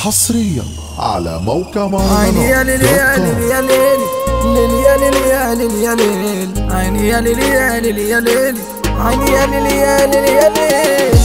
حصريا على موقع عيني يا ليل يا ليل يا ليل ليل يا ليل يا ليل يا ليل عيني يا ليل يا ليل يا ليل عيني يا ليل يا ليل يا ليل.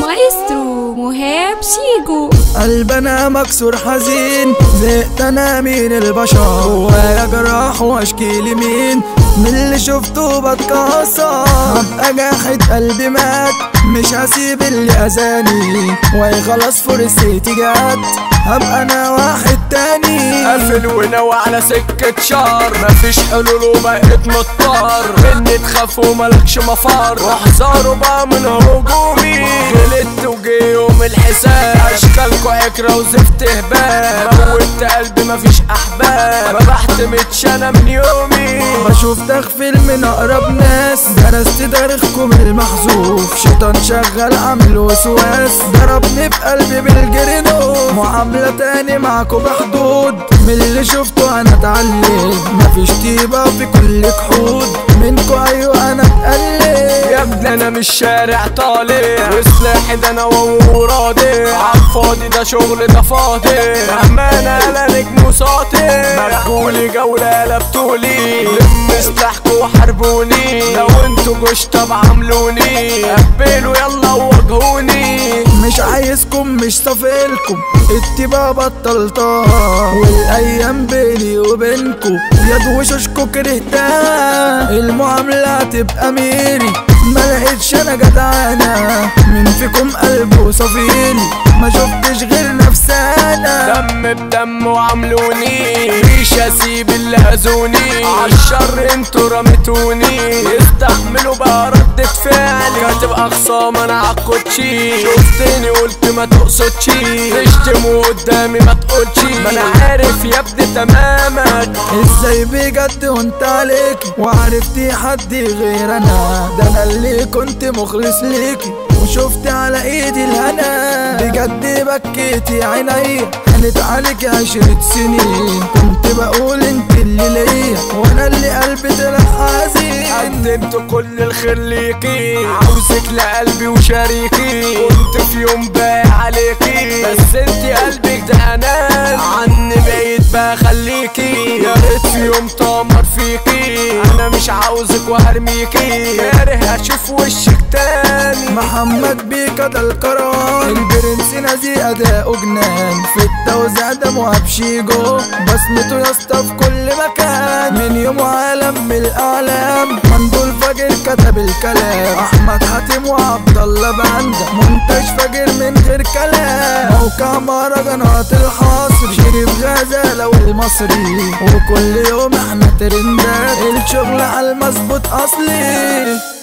مايسترو مهاب شيجو. قلبنا مكسور حزين زهقت انا من البشر، جوايا جراح واشكي لمين من اللي شفته بتكسر. هبقى جاحد قلبي مات مش هسيب اللي اذاني، وهي خلاص فرصتي جت هبقى انا واحد تاني. قافل وناوي على سكة شار، مفيش حلول وبقيت مضطر مني تخاف وملكش مفر، واحذروا بقى من هجومي. غلطت وجي يوم الحساب، اشكالكوا عكرة وزفت هباب، موت قلبي مفيش احباب، ما بحتمتش انا من يومي. بشوف تغفل من اقرب ناس، درست تاريخكم المحذوف، شيطان شغال عامل وسواس، ضربني بقلبي بالجرينو. معاملة تاني معاكوا بحدود، من اللي شفته انا اتعلم، مفيش طيبة في كل جحود، منكوا ايوه انا اتقلب. يا ابني انا مش شارع طالع، وسلاحي ده انا وراضي، عالفاضي ده شغل ده فاضي، مهما انا نجم وساطي، مرجولي جولة قلبتولي، لم سلاحكوا وحاربوني، لو انتوا جوش طب عاملوني، قبلوا يلا وواجهوني. مش عايزكم مش صافلكم التبا بطلتها، والايام بيني وبينكو يد وشوشكو كرهتها. المعاملة تبقى ميري ملقتش انا جدعانة، من فيكم قلبه صفيلي ما شفتش غير نفسانا. دم بدم وعملوني، مش هسيب اللي اذوني، عالشر انتوا رميتوني، يستحملوا بقى ردة فعلي، هتبقى خصام انا عالكوتشي، شفتني قلت ما تقصدش، تشتموا قدامي ما تقولش، ما انا عارف يا ابني تمامك. ازاي بجد وانت عليكي وعرفتي حد غير انا، ده انا اللي كنت مخلص ليكي وشفت على ايدي الهنا. بجد بكيتي عينيا هنت عليك 10 سنين، كنت بقول انت اللي ليا وانا اللي قلبي طلع حزين. قدمت كل الخير ليكي، عاوزك لقلبي وشريكي، كنت في يوم بايع عليكي، بس انت قلبك ده اناني، عني بعيد بقى خليكي، يا ريت في يوم تمر فيكي، انا مش عاوزك وهرميكي، كاره اشوف وشك تاني. محمد بيكا ده الكران، البرنس نازي اداؤه جنان، في التوزيع ده مهاب شيجو، بصمته يا اسطى في كل مكان، من يوم عالم من الاعلام، مندول فاجر كتب الكلام، احمد حاتم وعبد الله باندا، منتج فاجر من غير كلام، موقع مهرجانات الحصري، شريف غزالة والمصري، وكل يوم احنا ترندات، الشغل على المظبوط اصلي.